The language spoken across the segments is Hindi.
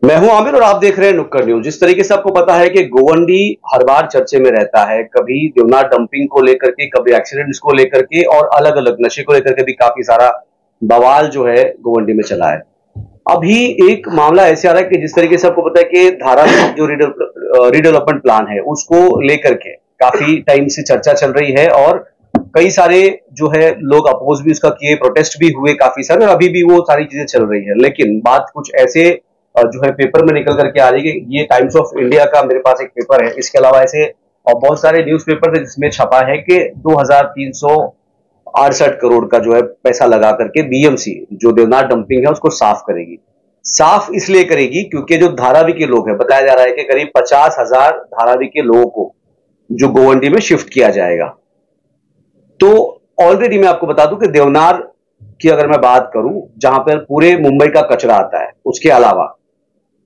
मैं हूं आमिर और आप देख रहे हैं नुक्कड़ न्यूज। जिस तरीके से आपको पता है कि गोवंडी हर बार चर्चे में रहता है, कभी देवनार डंपिंग को लेकर के, कभी एक्सीडेंट्स को लेकर के और अलग अलग नशे को लेकर के भी काफी सारा बवाल जो है गोवंडी में चला है। अभी एक मामला ऐसे आ रहा है कि जिस तरीके से आपको पता है कि धारावी जो रिडेवलपमेंट प्लान है उसको लेकर के काफी टाइम से चर्चा चल रही है और कई सारे जो है लोग अपोज भी उसका किए, प्रोटेस्ट भी हुए काफी सारे, और अभी भी वो सारी चीजें चल रही है। लेकिन बात कुछ ऐसे जो है पेपर में निकल करके आ रही है। ये टाइम्स ऑफ इंडिया का मेरे पास एक पेपर है, इसके अलावा ऐसे और बहुत सारे न्यूज़पेपर थे जिसमें छपा है कि 2368 करोड़ का जो है पैसा लगा करके बीएमसी जो देवनार डंपिंग है उसको साफ करेगी। साफ इसलिए करेगी क्योंकि जो धारावी के लोग हैं, बताया जा रहा है कि करीब 50,000 धारावी के लोगों को जो गोवंडी में शिफ्ट किया जाएगा। तो ऑलरेडी मैं आपको बता दूं कि देवनार की अगर मैं बात करूं, जहां पर पूरे मुंबई का कचरा आता है, उसके अलावा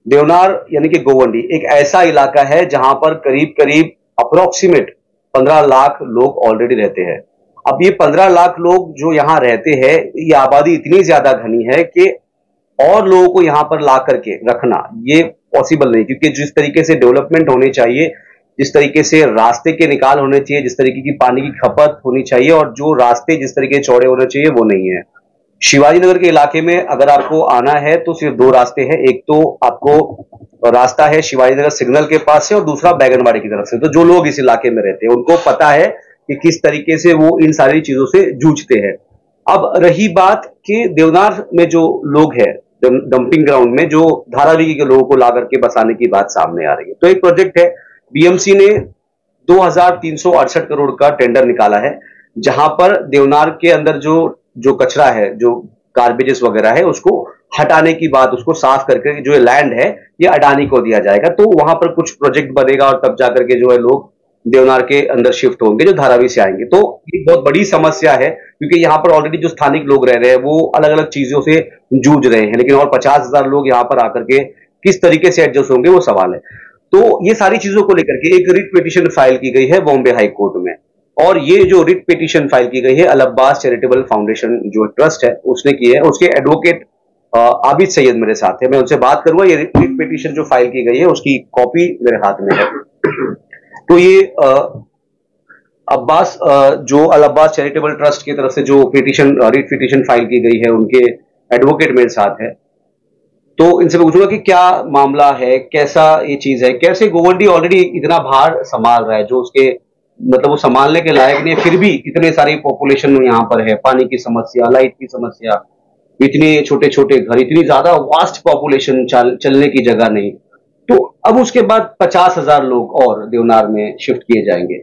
देवनार यानी कि गोवंडी एक ऐसा इलाका है जहां पर करीब करीब अप्रोक्सीमेट 15 लाख लोग ऑलरेडी रहते हैं। अब ये 15 लाख लोग जो यहां रहते हैं, ये आबादी इतनी ज्यादा घनी है कि और लोगों को यहां पर ला करके रखना ये पॉसिबल नहीं, क्योंकि जिस तरीके से डेवलपमेंट होनी चाहिए, जिस तरीके से रास्ते के निकाल होने चाहिए, जिस तरीके की पानी की खपत होनी चाहिए और जो रास्ते जिस तरीके चौड़े होने चाहिए वो नहीं है। शिवाजी नगर के इलाके में अगर आपको आना है तो सिर्फ दो रास्ते हैं। एक तो आपको रास्ता है शिवाजी नगर सिग्नल के पास से और दूसरा बैगनबाड़ी की तरफ से। तो जो लोग इस इलाके में रहते हैं उनको पता है कि किस तरीके से वो इन सारी चीजों से जूझते हैं। अब रही बात कि देवनार में जो लोग हैं, डंपिंग ग्राउंड में जो धारावी के लोगों को ला करके बसाने की बात सामने आ रही है। तो एक प्रोजेक्ट है, बीएमसी ने 2368 करोड़ का टेंडर निकाला है, जहां पर देवनार के अंदर जो जो कचरा है, जो गार्बेजेस वगैरह है, उसको हटाने की बात, उसको साफ करके जो लैंड है ये अडानी को दिया जाएगा। तो वहां पर कुछ प्रोजेक्ट बनेगा और तब जाकर के जो है लोग देवनार के अंदर शिफ्ट होंगे जो धारावी से आएंगे। तो ये बहुत बड़ी समस्या है क्योंकि यहाँ पर ऑलरेडी जो स्थानिक लोग रह रहे हैं वो अलग अलग चीजों से जूझ रहे हैं, लेकिन और 50,000 लोग यहाँ पर आकर के किस तरीके से एडजस्ट होंगे वो सवाल है। तो ये सारी चीजों को लेकर के एक रिट पिटीशन फाइल की गई है बॉम्बे हाई कोर्ट में, और ये जो रिट पिटीशन फाइल की गई है अल अब्बास चैरिटेबल फाउंडेशन जो ट्रस्ट है उसने की है। उसके एडवोकेट आबिद सैयद मेरे साथ है, मैं उनसे बात करूंगा। ये रिट पिटीशन जो फाइल की गई है उसकी कॉपी मेरे हाथ में है। तो ये अब्बास जो अल अब्बास चैरिटेबल ट्रस्ट की तरफ से जो पिटीशन रिट पिटीशन फाइल की गई है, उनके एडवोकेट मेरे साथ है। तो इनसे मैं पूछूंगा कि क्या मामला है, कैसा ये चीज है, कैसे गोवंडी ऑलरेडी इतना भार संभाल रहा है जो उसके मतलब वो संभालने के लायक नहीं है, फिर भी इतने सारी पॉपुलेशन यहाँ पर है, पानी की समस्या, लाइट की समस्या, इतने छोटे छोटे घर, इतनी ज्यादा वास्ट पॉपुलेशन, चलने की जगह नहीं। तो अब उसके बाद 50,000 लोग और देवनार में शिफ्ट किए जाएंगे।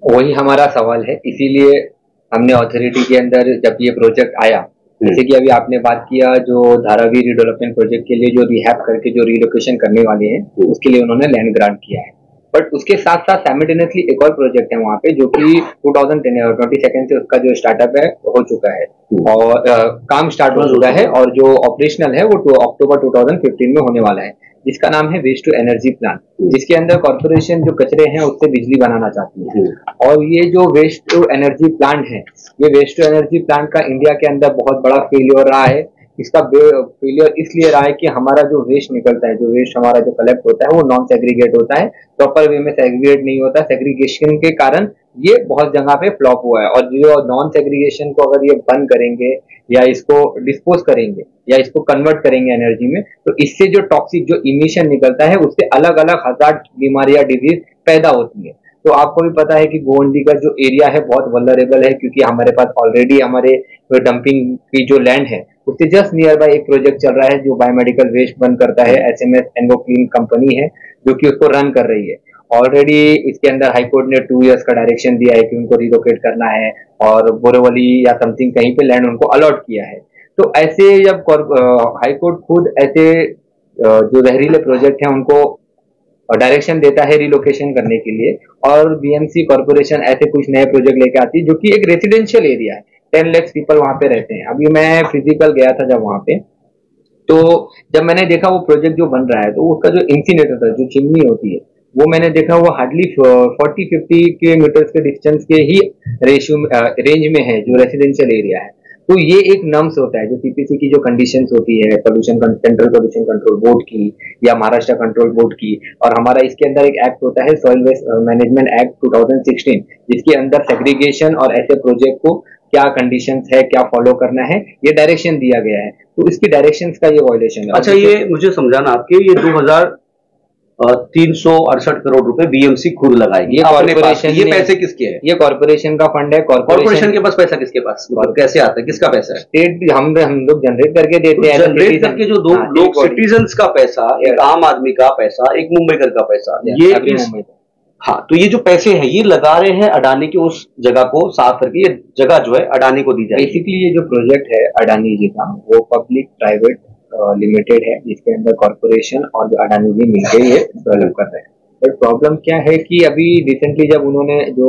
वही हमारा सवाल है, इसीलिए हमने अथॉरिटी के अंदर जब ये प्रोजेक्ट आया, जैसे कि अभी आपने बात किया, जो धारावी रिडेवलपमेंट प्रोजेक्ट के लिए जो रिहैब करके जो रिलोकेशन करने वाले हैं उसके लिए उन्होंने लैंड ग्रांट किया है। बट उसके साथ साथ साइमल्टेनियसली एक और प्रोजेक्ट है वहाँ पे जो कि 2022 से उसका जो स्टार्टअप है हो चुका है और काम स्टार्ट हो चुका है और जो ऑपरेशनल है वो अक्टूबर 2015 में होने वाला है, जिसका नाम है वेस्ट टू एनर्जी प्लांट, जिसके अंदर कॉर्पोरेशन जो कचरे हैं उससे बिजली बनाना चाहती है। और ये जो वेस्ट टू एनर्जी प्लांट है, ये वेस्ट टू एनर्जी प्लांट का इंडिया के अंदर बहुत बड़ा फेलियर रहा है। इसका फेलियर इसलिए रहा है कि हमारा जो वेस्ट निकलता है, जो वेस्ट हमारा जो कलेक्ट होता है वो नॉन सेग्रीगेट होता है, प्रॉपर वे में सेग्रीगेट नहीं होता। सेग्रीगेशन के कारण ये बहुत जगह पे फ्लॉप हुआ है और जो नॉन सेग्रीगेशन को अगर ये बंद करेंगे या इसको डिस्पोज करेंगे या इसको कन्वर्ट करेंगे एनर्जी में, तो इससे जो टॉक्सिक जो इमिशन निकलता है उससे अलग अलग हजार बीमारियां, डिजीज पैदा होती है। तो आपको भी पता है कि गोवंडी का जो एरिया है बहुत वल्नरेबल है, क्योंकि हमारे पास ऑलरेडी हमारे डंपिंग की जो लैंड है उससे जस्ट नियर बाय एक प्रोजेक्ट चल रहा है जो बायोमेडिकल वेस्ट बंद करता है। एसएमएस एनवो क्लीन कंपनी है जो कि उसको रन कर रही है। ऑलरेडी इसके अंदर हाईकोर्ट ने 2 इयर्स का डायरेक्शन दिया है कि उनको रिलोकेट करना है और बोरेवली या समथिंग कहीं पे लैंड उनको अलॉट किया है। तो ऐसे जब हाईकोर्ट खुद ऐसे जो जहरीले प्रोजेक्ट हैं उनको डायरेक्शन देता है रिलोकेशन करने के लिए, और बीएमसी कॉर्पोरेशन ऐसे कुछ नए प्रोजेक्ट लेके आती है जो कि एक रेसिडेंशियल एरिया है, 10 लाख पीपल वहां पे रहते हैं। अभी मैं फिजिकल गया था जब वहां पे, तो जब मैंने देखा वो प्रोजेक्ट जो बन रहा है तो उसका जो इंसिनेटर था, जो चिमनी होती है, वो मैंने देखा वो हार्डली 40-50 किलोमीटर के डिस्टेंस के ही रेंज में है जो रेसिडेंशियल एरिया है। तो ये एक नम्स होता है जो सीपीसी की जो कंडीशंस होती है pollution central pollution control board की या महाराष्ट्र कंट्रोल बोर्ड की, और हमारा इसके अंदर एक एक्ट होता है सॉइल वेस्ट मैनेजमेंट एक्ट 2016, जिसके अंदर सेग्रीगेशन और ऐसे प्रोजेक्ट को क्या कंडीशंस है, क्या फॉलो करना है, ये डायरेक्शन दिया गया है। तो इसकी डायरेक्शंस का ये वायलेशन है। अच्छा, ये मुझे समझाना आपके, ये 2368 करोड़ रुपए बीएमसी खुद लगाएगी। ये कॉर्पोरेशन, ये पैसे किसके हैं? ये कॉर्पोरेशन का फंड है। कॉर्पोरेशन के पास पैसा किसके पास, कैसे आता है, किसका पैसा है? स्टेट हम लोग जनरेट करके देते हैं, जनरेट करके जो दो लोग सिटीजन्स का पैसा, एक आम आदमी का पैसा, एक मुंबईकर का पैसा, ये हाँ, तो ये जो पैसे हैं ये लगा रहे हैं अडानी के उस जगह को साफ करके, ये जगह जो है अडानी को दी जाएगी। बेसिकली ये जो प्रोजेक्ट है अडानी जी का, वो पब्लिक प्राइवेट लिमिटेड है, जिसके अंदर कॉर्पोरेशन और जो अडानी जी मिलकर ये डेवलप कर रहे हैं। बट प्रॉब्लम क्या है कि अभी रिसेंटली जब उन्होंने जो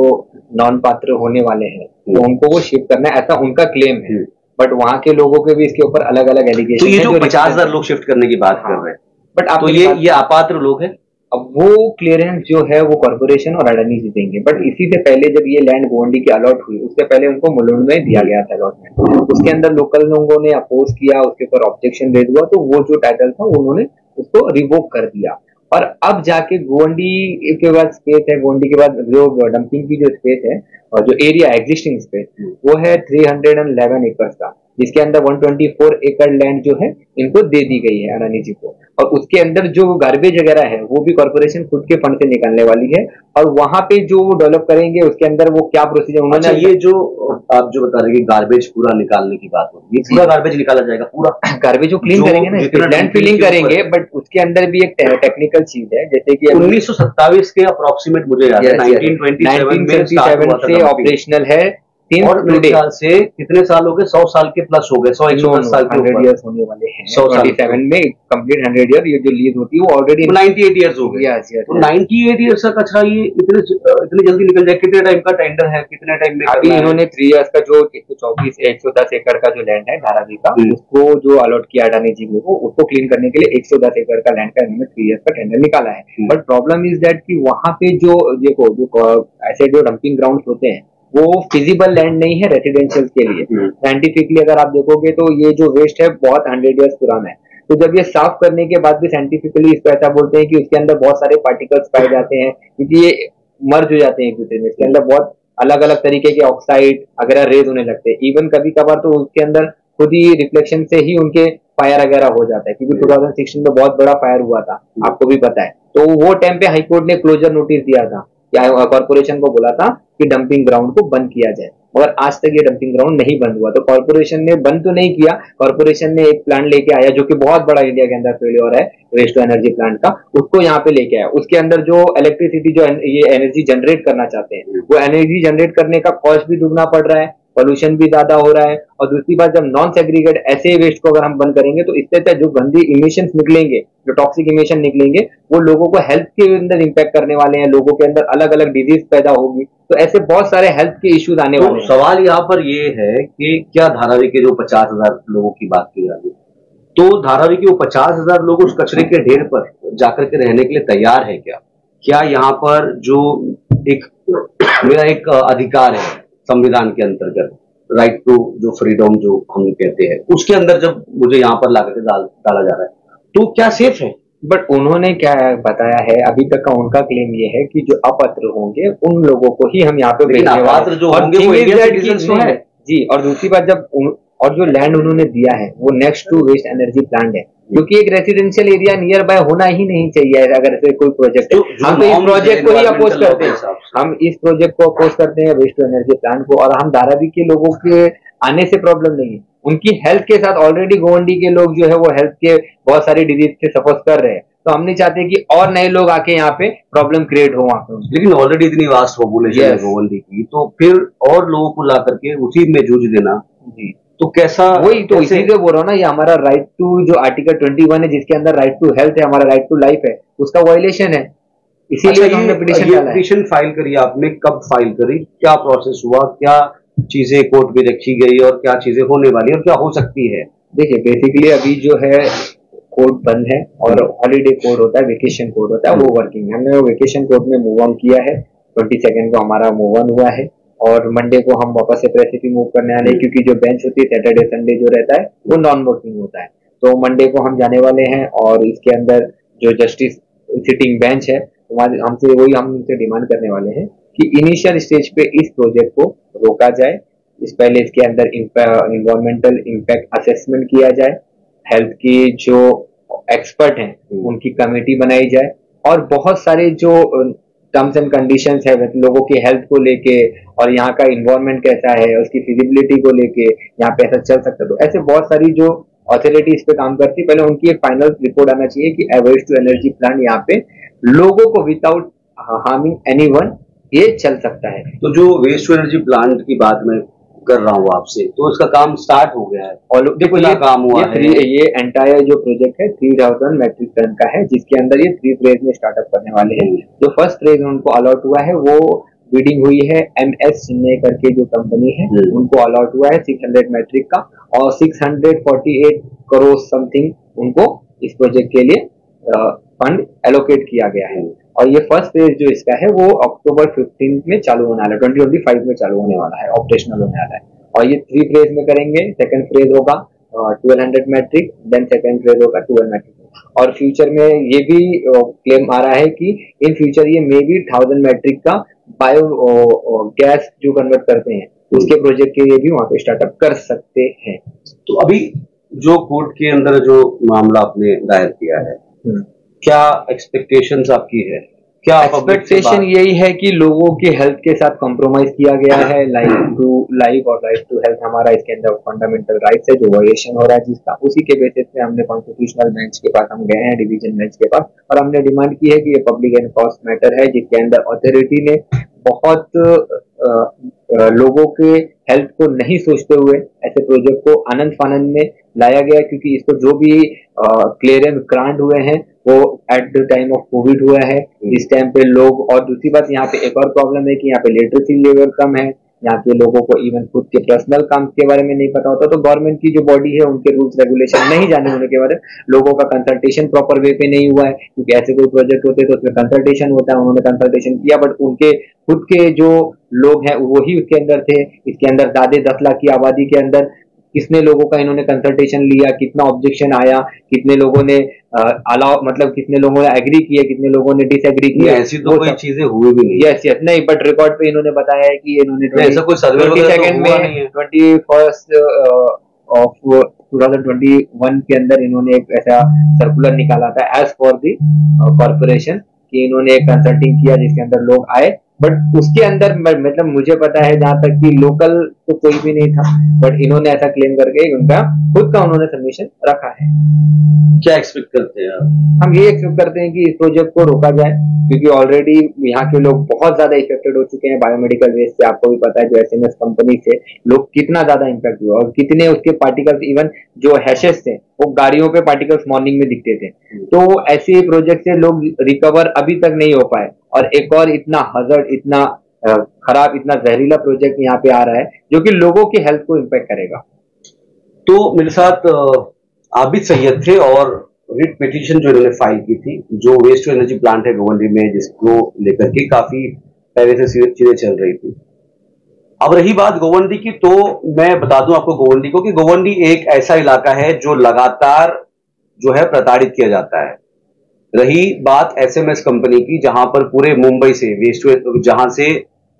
नॉन पात्र होने वाले हैं तो उनको वो शिफ्ट करना है, ऐसा उनका क्लेम है, बट वहाँ के लोगों के भी इसके ऊपर अलग अलग एलिगेशन। तो ये जो 50,000 लोग शिफ्ट करने की बात कर रहे हैं, बट आप तो ये अपात्र लोग हैं। अब वो क्लियरेंस जो है वो कॉर्पोरेशन और अडानी से देंगे, बट इसी से पहले जब ये लैंड गोवंडी की अलॉट हुई उससे पहले उनको मुलुंड में दिया गया था अलॉटमेंट। उसके अंदर लोकल लोगों ने अपोज किया, उसके ऊपर ऑब्जेक्शन रेज हुआ, तो वो जो टाइटल था उन्होंने उसको रिवोक कर दिया। और अब जाके गोवंडी के बाद स्पेस है, गोवंडी के बाद जो डंपिंग की जो स्पेस है और जो एरिया एग्जिस्टिंग स्पेस वो है 311 एकर्स का, जिसके अंदर 124 एकड़ लैंड जो है इनको दे दी गई है अडानी जी को। और उसके अंदर जो गार्बेज वगैरह है वो भी कॉर्पोरेशन खुद के फंड से निकालने वाली है, और वहां पे जो डेवलप करेंगे उसके अंदर वो क्या प्रोसीजर उन्होंने। अच्छा, ये जो आप जो बता रहे हैं गार्बेज पूरा निकालने की बात होती है, पूरा गार्बेज निकाला जाएगा? पूरा गार्बेज जो क्लीन करेंगे ना, लैंड फिलिंग करेंगे, बट उसके अंदर भी एक टेक्निकल चीज है, जैसे कि 1927 के अप्रोक्सीमेट मुझे याद है, 1927 से ऑपरेशनल है। और मेरे ख्याल से कितने साल हो गए, 100 साल के प्लस हो गए, 100-110 साल के 100 इयर्स होने वाले हैं। 27 में कंप्लीट 100 ईयर ये जो लीज होती है वो ऑलरेडी 98 इयर्स हो गए। तो 98 इयर्स तक, अच्छा ये इतने जल्दी निकल जाए? कितने टाइम का टेंडर है, कितने टाइम में? अभी इन्होंने 3 इयर्स का जो 110 एकड़ का जो लैंड है धारावी का, उसको जो अलॉट किया अडानी जी को, उसको क्लीन करने के लिए 110 एकड़ का लैंड का इन्होंने 3 इयर्स का टेंडर निकाला है। बट प्रॉब्लम इज दैट कि वहां पे जो देखो ऐसे जो डंपिंग ग्राउंड होते हैं वो फिजिबल लैंड नहीं है रेसिडेंशियल के लिए। साइंटिफिकली अगर आप देखोगे तो ये जो वेस्ट है बहुत 100 इयर्स पुराना है। तो जब ये साफ करने के बाद भी साइंटिफिकली इसको ऐसा बोलते हैं कि उसके अंदर बहुत सारे पार्टिकल्स पाए जाते हैं, क्योंकि ये मर्ज हो जाते हैं एक दूसरे में। इसके अंदर बहुत अलग अलग तरीके के ऑक्साइड वगैरह रेज होने लगते हैं। इवन कभी कभार तो उसके अंदर खुद ही रिफ्लेक्शन से ही उनके फायर वगैरह हो जाता है, क्योंकि 2016 में बहुत बड़ा फायर हुआ था, आपको भी पता है। तो वो टाइम पे हाईकोर्ट ने क्लोजर नोटिस दिया था, कॉर्पोरेशन को बोला था कि डंपिंग ग्राउंड को बंद किया जाए, मगर आज तक ये डंपिंग ग्राउंड नहीं बंद हुआ। तो कॉर्पोरेशन ने बंद तो नहीं किया, कॉर्पोरेशन ने एक प्लांट लेके आया जो कि बहुत बड़ा इंडिया के अंदर फेलियर है, वेस्ट टू एनर्जी प्लांट का, उसको यहाँ पे लेके आया। उसके अंदर जो इलेक्ट्रिसिटी जो ये एनर्जी जनरेट करना चाहते हैं, वो एनर्जी जनरेट करने का कॉस्ट भी दुगना पड़ रहा है, पोल्यूशन भी ज्यादा हो रहा है। और दूसरी बात, जब नॉन सेग्रीगेट ऐसे वेस्ट को अगर हम बंद करेंगे तो इससे अच्छा जो गंदी इमिशंस निकलेंगे, जो टॉक्सिक इमिशन निकलेंगे, वो लोगों को हेल्थ के अंदर इंपैक्ट करने वाले हैं, लोगों के अंदर अलग अलग डिजीज पैदा होगी। तो ऐसे बहुत सारे हेल्थ के इश्यूज आने वाले हैं। सवाल यहाँ पर ये है कि क्या धारावी के जो 50,000 लोगों की बात की जा रही है, तो धारावी के वो 50,000 लोग उस कचरे के ढेर पर जाकर के रहने के लिए तैयार है क्या? क्या यहाँ पर जो एक मेरा एक अधिकार है संविधान के अंतर्गत, राइट टू जो फ्रीडम जो हम कहते हैं, उसके अंदर जब मुझे यहाँ पर लाकर के डाला जा रहा है, तो क्या सेफ है? बट उन्होंने क्या बताया है अभी तक का उनका क्लेम ये है कि जो अपात्र होंगे उन लोगों को ही हम यहाँ पे भेजने वाले जो होंगे वो इंडियन सिटीजन्स तो है जी। और दूसरी बात, जब और जो लैंड उन्होंने दिया है वो next to waste energy plant है, क्योंकि एक रेसिडेंशियल एरिया नियर बाय होना ही नहीं चाहिए अगर से कोई प्रोजेक्ट है। हम तो इस प्रोजेक्ट को ही अपोज करते हैं, हम इस प्रोजेक्ट को अपोज करते हैं वेस्ट टू एनर्जी प्लांट को। और हम धारावी के लोगों के आने से प्रॉब्लम नहीं है, उनकी हेल्थ के साथ ऑलरेडी गोवंडी के लोग जो है वो हेल्थ के बहुत सारी डिजीज से सफर कर रहे हैं। तो हम नहीं चाहते कि और नए लोग आके यहाँ पे प्रॉब्लम क्रिएट हो वहां पे। लेकिन ऑलरेडी इतनी वास्ट पॉपुलेशन है गोवंडी की, तो फिर और लोगों को ला करके उसी में जूझ देना जी, तो कैसा? वही तो इसीलिए बोल रहा हूँ ना, ये हमारा राइट टू जो आर्टिकल 21 है, जिसके अंदर राइट टू हेल्थ है, हमारा राइट टू लाइफ है, उसका वायलेशन है। इसीलिए हमने पिटीशन फाइल करी। आपने कब फाइल करी, क्या प्रोसेस हुआ, क्या चीजें कोर्ट में रखी गई और क्या चीजें होने वाली और क्या हो सकती है? देखिए, बेसिकली अभी जो है कोर्ट बंद है और हॉलीडे कोड होता है, वेकेशन कोड होता है, वो वर्किंग है। हमने वो वेकेशन कोड में मूव ऑन किया है, 22 को हमारा मूव ऑन हुआ है। और मंडे को हम वापस से प्रेस सिटी मूव करने वाले हैं, क्योंकि जो बेंच होती है सैटरडे संडे जो रहता है वो नॉन वर्किंग होता है। तो मंडे को हम जाने वाले हैं और इसके अंदर जो जस्टिस सिटिंग बेंच है हमसे वही हम उनसे डिमांड करने वाले हैं कि इनिशियल स्टेज पे इस प्रोजेक्ट को रोका जाए। इस पहले इसके अंदर इन्वायरमेंटल इम्पैक्ट असेसमेंट किया जाए, हेल्थ की जो एक्सपर्ट हैं उनकी कमेटी बनाई जाए, और बहुत सारे जो टर्म्स एंड कंडीशंस है लोगों की हेल्थ को लेके और यहाँ का इन्वायरमेंट कैसा है उसकी फिजिबिलिटी को लेके यहाँ पे ऐसा चल सकता है। तो ऐसे बहुत सारी जो अथॉरिटी इस पे काम करती है, पहले उनकी एक फाइनल रिपोर्ट आना चाहिए कि वेस्ट टू एनर्जी प्लांट यहाँ पे लोगों को विदाउट हार्मिंग एनीवन ये चल सकता है। तो जो वेस्ट टू एनर्जी प्लांट की बात मैं कर रहा हूँ आपसे, तो इसका काम स्टार्ट हो गया है और देखो ये काम हुआ है। ये एंटायर जो प्रोजेक्ट है 3000 मैट्रिक टन का है, जिसके अंदर ये 3 फेज में स्टार्टअप करने वाले हैं। जो फर्स्ट फेज उनको अलॉट हुआ है वो बिडिंग हुई है MS चिन्मय करके जो कंपनी है उनको अलॉट हुआ है 600 मैट्रिक का, और 648 करोड़ समथिंग उनको इस प्रोजेक्ट के लिए फंड एलोकेट किया गया है। और ये फर्स्ट फेज जो इसका है वो अक्टूबर 15 में चालू होने वाला है, 2025 में चालू होने वाला है, ऑपरेशनल होने वाला है। और ये 3 फेज में करेंगे। सेकंड फेज होगा 1200 मैट्रिक, देन सेकंड फेज होगा 12 मैट्रिक। और फ्यूचर में ये भी क्लेम आ रहा है कि इन फ्यूचर ये मे बी 1000 मैट्रिक का बायो गैस जो कन्वर्ट करते हैं उसके प्रोजेक्ट के लिए भी वहां पे स्टार्टअप कर सकते हैं। तो अभी जो कोर्ट के अंदर जो मामला आपने दायर किया है, क्या एक्सपेक्टेशंस आपकी है? क्या एक्सपेक्टेशन यही है कि लोगों के हेल्थ के साथ कॉम्प्रोमाइज किया गया है। लाइफ और राइट टू हेल्थ हमारा इसके अंदर फंडामेंटल राइट्स है, जो वायलेशन हो रहा है जिसका, उसी के बेसिस पे हमने कॉन्स्टिट्यूशनल बेंच के पास हम गए हैं, डिवीजन बेंच के पास, और हमने डिमांड की है कि ये पब्लिक एंड कॉस्ट मैटर है, जिसके अंदर अथॉरिटी ने बहुत लोगों के हेल्थ को नहीं सोचते हुए ऐसे प्रोजेक्ट को आनंद फानंद में लाया गया, क्योंकि इसको जो भी क्लियरेंस ग्रांट हुए हैं वो at the time of Covid हुआ है। इस टाइम पे लोग, और दूसरी बात यहाँ पे एक और प्रॉब्लम है कि यहाँ पे लिटरेसी लेवल कम है, यहाँ पे लोगों को इवन खुद के पर्सनल काम के बारे में नहीं पता होता। तो गवर्नमेंट की जो बॉडी है उनके रूल्स रेगुलेशन नहीं जाने होने के बारे में लोगों का कंसल्टेशन प्रॉपर वे पे नहीं हुआ है, क्योंकि ऐसे कोई प्रोजेक्ट होते तो उसमें कंसल्टेशन होता है, उन्होंने कंसल्टेशन किया बट उनके खुद के जो लोग हैं वही उसके अंदर थे। इसके अंदर 10 लाख की आबादी के अंदर कितने लोगों का इन्होंने कंसल्टेशन लिया, कितना ऑब्जेक्शन आया, कितने लोगों ने अलाउ, मतलब कितने लोगों ने एग्री किया, कितने लोगों ने डिसएग्री किया। ऐसी तो कोई चीजें हुई भी नहीं। यस नहीं, बट रिकॉर्ड पे इन्होंने बताया है कि इन्होंने ऐसा कोई सर्वे 22nd में 21 ऑफ 2021 के अंदर इन्होंने एक ऐसा सर्कुलर निकाला था एज फॉर दी कॉर्पोरेशन कि इन्होंने एक कंसल्टिंग किया जिसके अंदर लोग आए, बट उसके अंदर मतलब मुझे पता है जहां तक कि लोकल तो कोई भी नहीं था, बट इन्होंने ऐसा क्लेम करके उनका खुद का उन्होंने सबमिशन रखा है। क्या एक्सपेक्ट करते हैं आप? हम ये एक्सपेक्ट करते हैं कि इस प्रोजेक्ट को रोका जाए, क्योंकि ऑलरेडी यहाँ के लोग बहुत ज्यादा इफेक्टेड हो चुके हैं बायोमेडिकल वेस्ट से। आपको भी पता है जो SMS कंपनी से लोग कितना ज्यादा इम्पैक्ट हुआ और कितने उसके पार्टिकल्स, इवन जो हैशेस थे वो गाड़ियों पे पार्टिकल्स मॉर्निंग में दिखते थे। तो ऐसे प्रोजेक्ट से लोग रिकवर अभी तक नहीं हो पाए, और एक और इतना हजर्ड, इतना खराब, इतना जहरीला प्रोजेक्ट यहाँ पे आ रहा है जो कि लोगों की हेल्थ को इम्पैक्ट करेगा। तो मेरे साथ आबिद सैयद थे और रिट पिटीशन जो इन्होंने फाइल की थी, जो वेस्ट टू एनर्जी प्लांट है गोवंडी में, जिसको लेकर के काफी पहले से चीजें चल रही थी। अब रही बात गोवंडी की, तो मैं बता दूं आपको गोवंडी को कि गोवंडी एक ऐसा इलाका है जो लगातार जो है प्रताड़ित किया जाता है। रही बात SMS कंपनी की, जहां पर पूरे मुंबई से वेस्ट, जहां से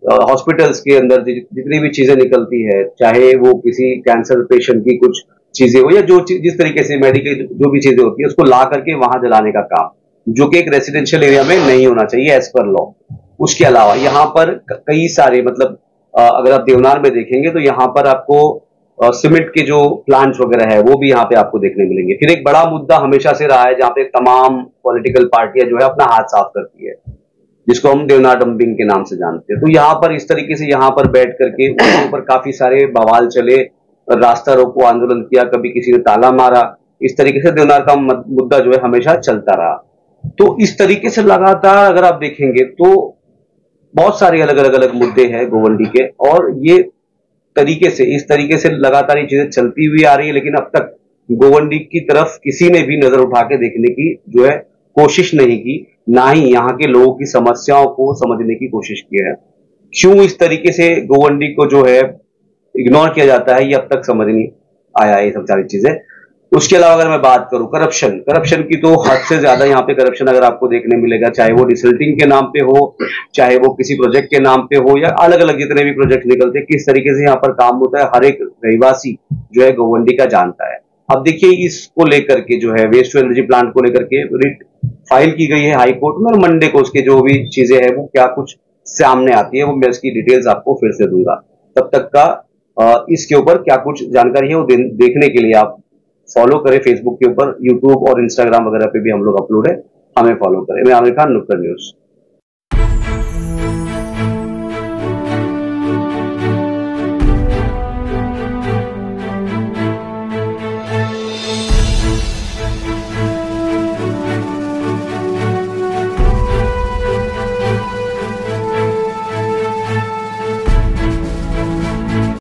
हॉस्पिटल्स के अंदर जितनी भी चीजें निकलती है, चाहे वो किसी कैंसर पेशेंट की कुछ चीजें हो या जो जिस तरीके से मेडिकल जो भी चीजें होती है उसको ला करके वहां जलाने का काम, जो कि एक रेसिडेंशियल एरिया में नहीं होना चाहिए एज पर लॉ। उसके अलावा यहाँ पर कई सारे, मतलब अगर आप देवनार में देखेंगे तो यहाँ पर आपको सीमेंट के जो प्लांट्स वगैरह है वो भी यहाँ पे आपको देखने मिलेंगे। फिर एक बड़ा मुद्दा हमेशा से रहा है जहाँ पे तमाम पॉलिटिकल पार्टियां जो है अपना हाथ साफ करती है, जिसको हम देवनार डंपिंग के नाम से जानते हैं। तो यहाँ पर इस तरीके से यहाँ पर बैठ करके उसके ऊपर काफी सारे बवाल चले, रास्ता रोको आंदोलन किया, कभी किसी ने ताला मारा, इस तरीके से देवनार का मुद्दा जो है हमेशा चलता रहा। तो इस तरीके से लगातार अगर आप देखेंगे तो बहुत सारे अलग अलग मुद्दे हैं गोवंडी के, और ये इस तरीके से लगातार ये चीजें चलती हुई आ रही है, लेकिन अब तक गोवंडी की तरफ किसी ने भी नजर उठा के देखने की जो है कोशिश नहीं की, ना ही यहाँ के लोगों की समस्याओं को समझने की कोशिश की है। क्यों इस तरीके से गोवंडी को जो है इग्नोर किया जाता है, ये अब तक समझ नहीं आया है ये सब सारी चीजें। उसके अलावा अगर मैं बात करूं करप्शन की, तो हद से ज्यादा यहाँ पे करप्शन अगर आपको देखने मिलेगा, चाहे वो डिसल्टिंग के नाम पे हो, चाहे वो किसी प्रोजेक्ट के नाम पे हो, या अलग अलग जितने भी प्रोजेक्ट निकलते हैं, किस तरीके से यहाँ पर काम होता है हर एक रहवासी जो है गोवंडी का जानता है। अब देखिए इसको लेकर के जो है वेस्ट टू एनर्जी प्लांट को लेकर के रिट फाइल की गई है हाई कोर्ट में, और मंडे को उसके जो भी चीजें हैं वो क्या कुछ सामने आती है वो मैं इसकी डिटेल्स आपको फिर से दूंगा। तब तक का इसके ऊपर क्या कुछ जानकारी है वो देखने के लिए आप फॉलो करें फेसबुक के ऊपर, यूट्यूब और इंस्टाग्राम वगैरह पे भी हम लोग अपलोड है, हमें फॉलो करें। मैं आमिर खान, नुक्कड़ न्यूज।